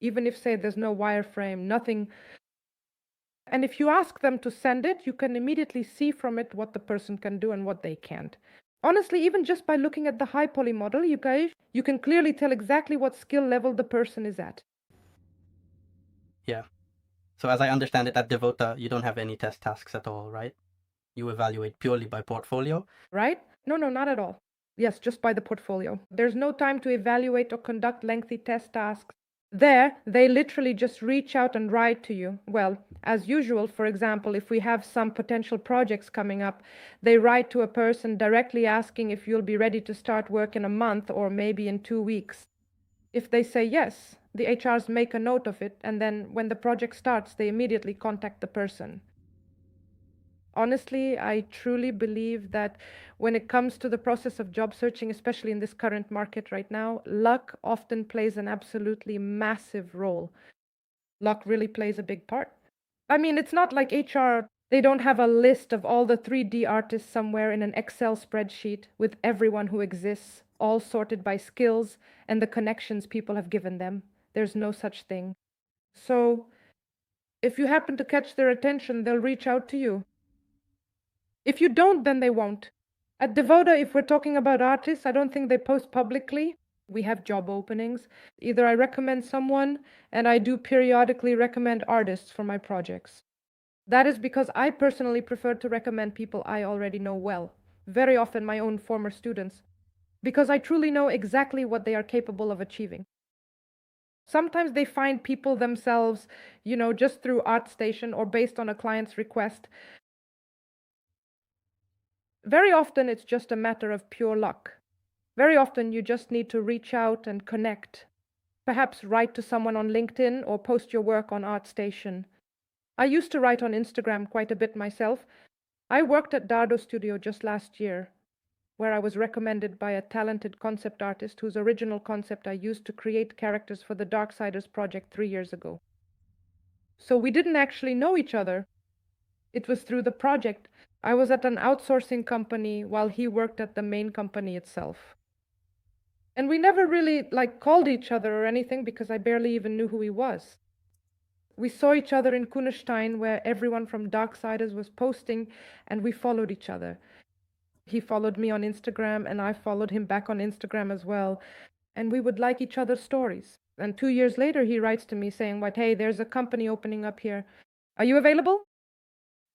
Even if, say, there's no wireframe, nothing. And if you ask them to send it, you can immediately see from it what the person can do and what they can't. Honestly, even just by looking at the high poly model, you can clearly tell exactly what skill level the person is at. Yeah. So as I understand it, at Devota, you don't have any test tasks at all, right? You evaluate purely by portfolio. Right? No, not at all. Yes, just by the portfolio. There's no time to evaluate or conduct lengthy test tasks. There, they literally just reach out and write to you. Well, as usual, for example, if we have some potential projects coming up, they write to a person directly asking if you'll be ready to start work in a month or maybe in 2 weeks. If they say yes, the HRs make a note of it, and then when the project starts, they immediately contact the person. Honestly, I truly believe that when it comes to the process of job searching, especially in this current market right now, luck often plays an absolutely massive role. Luck really plays a big part. I mean, it's not like HR, they don't have a list of all the 3D artists somewhere in an Excel spreadsheet with everyone who exists, all sorted by skills and the connections people have given them. There's no such thing. So, if you happen to catch their attention, they'll reach out to you. If you don't, then they won't. At Devoda, if we're talking about artists, I don't think they post publicly. We have job openings. Either I recommend someone, and I do periodically recommend artists for my projects. That is because I personally prefer to recommend people I already know well, very often my own former students, because I truly know exactly what they are capable of achieving. Sometimes they find people themselves, just through ArtStation or based on a client's request. Very often it's just a matter of pure luck. Very often you just need to reach out and connect. Perhaps write to someone on LinkedIn or post your work on ArtStation. I used to write on Instagram quite a bit myself. I worked at Dardo Studio just last year, where I was recommended by a talented concept artist whose original concept I used to create characters for the Darksiders project 3 years ago. So we didn't actually know each other. It was through the project. I was at an outsourcing company while he worked at the main company itself. And we never really called each other or anything because I barely even knew who he was. We saw each other in Kunestein where everyone from Darksiders was posting, and we followed each other. He followed me on Instagram and I followed him back on Instagram as well. And we would like each other's stories. And 2 years later he writes to me saying, hey, there's a company opening up here. Are you available?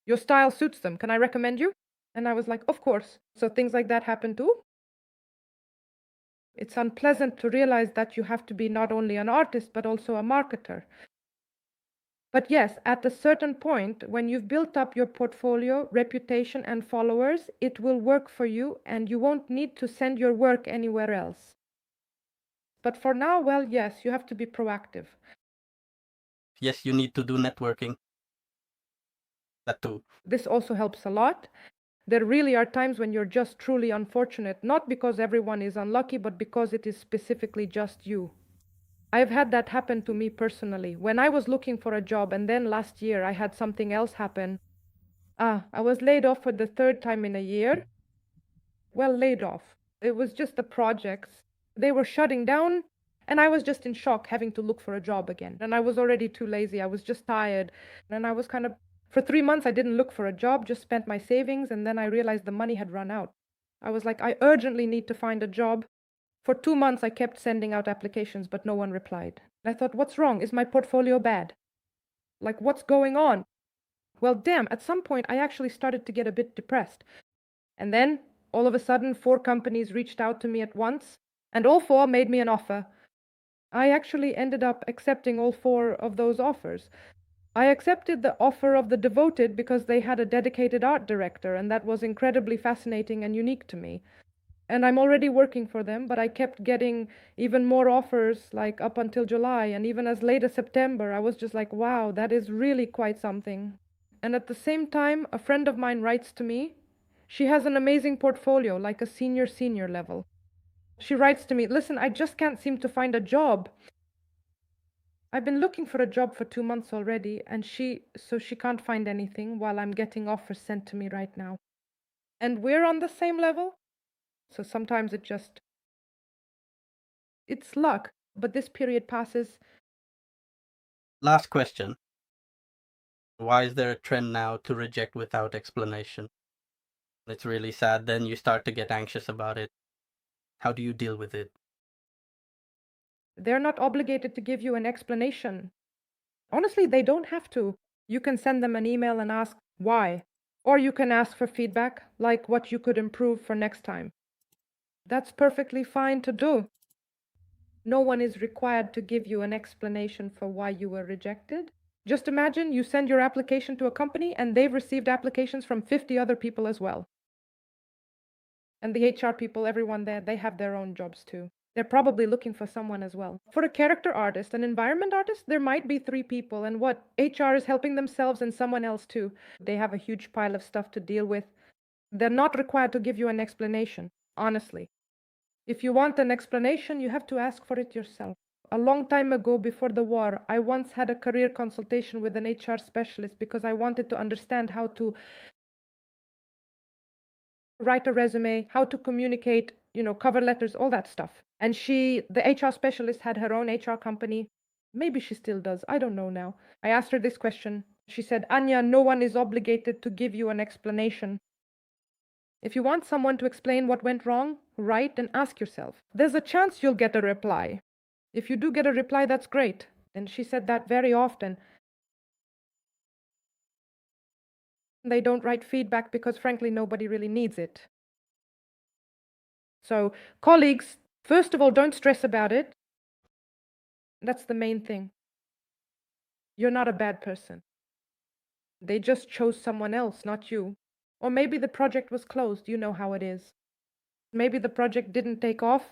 Your style suits them. Can I recommend you? And I was like, of course. So things like that happen too. It's unpleasant to realize that you have to be not only an artist, but also a marketer. But yes, at a certain point, when you've built up your portfolio, reputation, and followers, it will work for you and you won't need to send your work anywhere else. But for now, well, yes, you have to be proactive. Yes, you need to do networking. That too. This also helps a lot. There really are times when you're just truly unfortunate, not because everyone is unlucky, but because it is specifically just you. I've had that happen to me personally. When I was looking for a job and then last year I had something else happen. I was laid off for the 3rd time in a year. Well, laid off. It was just the projects. They were shutting down and I was just in shock having to look for a job again. And I was already too lazy. I was just tired. And I was for 3 months, I didn't look for a job, just spent my savings. And then I realized the money had run out. I was like, I urgently need to find a job. For 2 months, I kept sending out applications, but no one replied. And I thought, what's wrong? Is my portfolio bad? What's going on? Well, damn, at some point, I actually started to get a bit depressed. And then, all of a sudden, 4 companies reached out to me at once, and all 4 made me an offer. I actually ended up accepting all 4 of those offers. I accepted the offer of the Devoted because they had a dedicated art director, and that was incredibly fascinating and unique to me. And I'm already working for them, but I kept getting even more offers up until July, and even as late as September. I was just like, wow, that is really quite something. And at the same time, a friend of mine writes to me. She has an amazing portfolio, like a senior level. She writes to me, listen, I just can't seem to find a job. I've been looking for a job for 2 months already, and she can't find anything while I'm getting offers sent to me right now. And we're on the same level. So sometimes it's luck, but this period passes. Last question. Why is there a trend now to reject without explanation? It's really sad. Then you start to get anxious about it. How do you deal with it? They're not obligated to give you an explanation. Honestly, they don't have to. You can send them an email and ask why. Or you can ask for feedback, like what you could improve for next time. That's perfectly fine to do. No one is required to give you an explanation for why you were rejected. Just imagine you send your application to a company and they've received applications from 50 other people as well. And the HR people, everyone there, they have their own jobs too. They're probably looking for someone as well. For a character artist, an environment artist, there might be 3 people, and what? HR is helping themselves and someone else too. They have a huge pile of stuff to deal with. They're not required to give you an explanation, honestly. If you want an explanation, you have to ask for it yourself. A long time ago, before the war, I once had a career consultation with an HR specialist because I wanted to understand how to write a resume, how to communicate, cover letters, all that stuff. And the HR specialist, had her own HR company. Maybe she still does. I don't know now. I asked her this question. She said, Anya, no one is obligated to give you an explanation. If you want someone to explain what went wrong, write and ask yourself. There's a chance you'll get a reply. If you do get a reply, that's great. And she said that very often. They don't write feedback because, frankly, nobody really needs it. So, colleagues, first of all, don't stress about it. That's the main thing. You're not a bad person. They just chose someone else, not you. Or maybe the project was closed. You know how it is. Maybe the project didn't take off.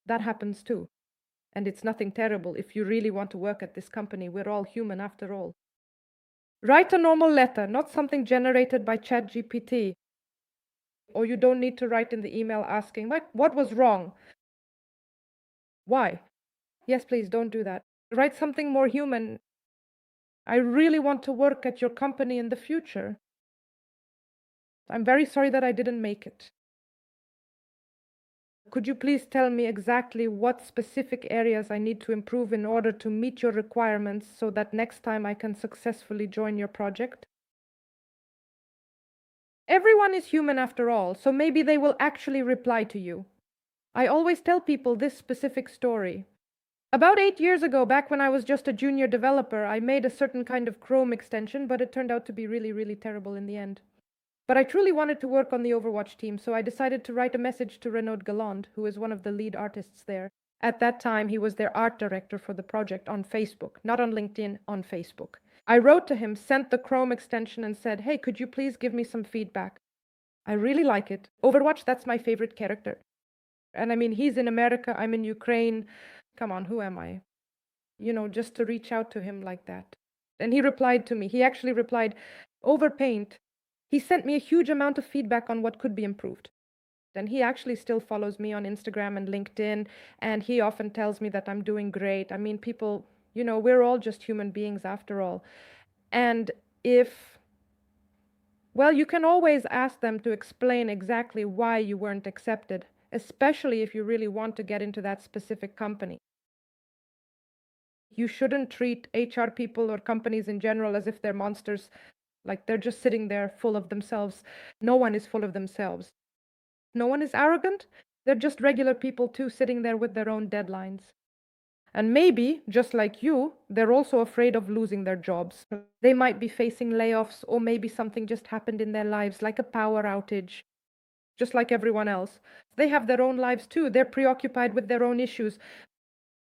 That happens too. And it's nothing terrible if you really want to work at this company. We're all human after all. Write a normal letter, not something generated by ChatGPT. Or you don't need to write in the email asking, like, what was wrong? Why? Yes, please don't do that. Write something more human. I really want to work at your company in the future. I'm very sorry that I didn't make it. Could you please tell me exactly what specific areas I need to improve in order to meet your requirements so that next time I can successfully join your project? Everyone is human after all, so maybe they will actually reply to you. I always tell people this specific story. About 8 years ago, back when I was just a junior developer, I made a certain kind of Chrome extension, but it turned out to be really, really terrible in the end. But I truly wanted to work on the Overwatch team, so I decided to write a message to Renaud Galland, who is one of the lead artists there. At that time, he was their art director for the project on Facebook, not on LinkedIn, on Facebook. I wrote to him, sent the Chrome extension, and said, hey, could you please give me some feedback? I really like it. Overwatch, that's my favorite character. And I mean, he's in America, I'm in Ukraine. Come on, who am I? Just to reach out to him like that. And he replied to me. He actually replied, Overpaint. He sent me a huge amount of feedback on what could be improved. And he actually still follows me on Instagram and LinkedIn, and he often tells me that I'm doing great. I mean, people, we're all just human beings after all. And you can always ask them to explain exactly why you weren't accepted, especially if you really want to get into that specific company. You shouldn't treat HR people or companies in general as if they're monsters, like they're just sitting there full of themselves. No one is full of themselves. No one is arrogant. They're just regular people too, sitting there with their own deadlines. And maybe, just like you, they're also afraid of losing their jobs. They might be facing layoffs, or maybe something just happened in their lives, like a power outage, just like everyone else. They have their own lives too. They're preoccupied with their own issues.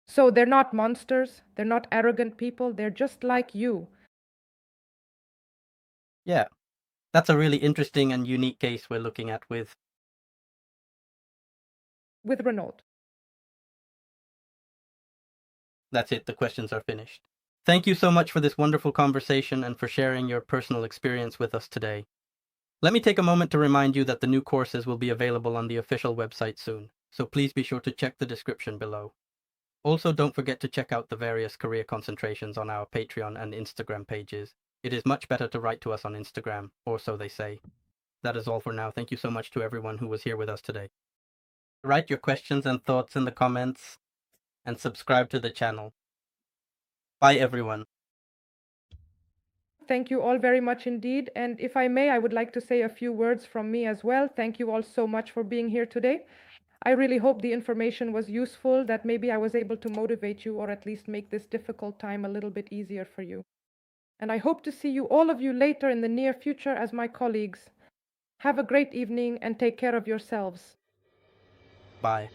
So they're not monsters. They're not arrogant people. They're just like you. Yeah, that's a really interesting and unique case we're looking at with Renault. That's it, the questions are finished. Thank you so much for this wonderful conversation and for sharing your personal experience with us today. Let me take a moment to remind you that the new courses will be available on the official website soon, so please be sure to check the description below. Also, don't forget to check out the various career concentrations on our Patreon and Instagram pages. It is much better to write to us on Instagram, or so they say. That is all for now. Thank you so much to everyone who was here with us today. Write your questions and thoughts in the comments, and subscribe to the channel. Bye, everyone. Thank you all very much indeed. And if I may, I would like to say a few words from me as well. Thank you all so much for being here today. I really hope the information was useful, that maybe I was able to motivate you or at least make this difficult time a little bit easier for you. And I hope to see you, all of you, later in the near future as my colleagues. Have a great evening and take care of yourselves. Bye.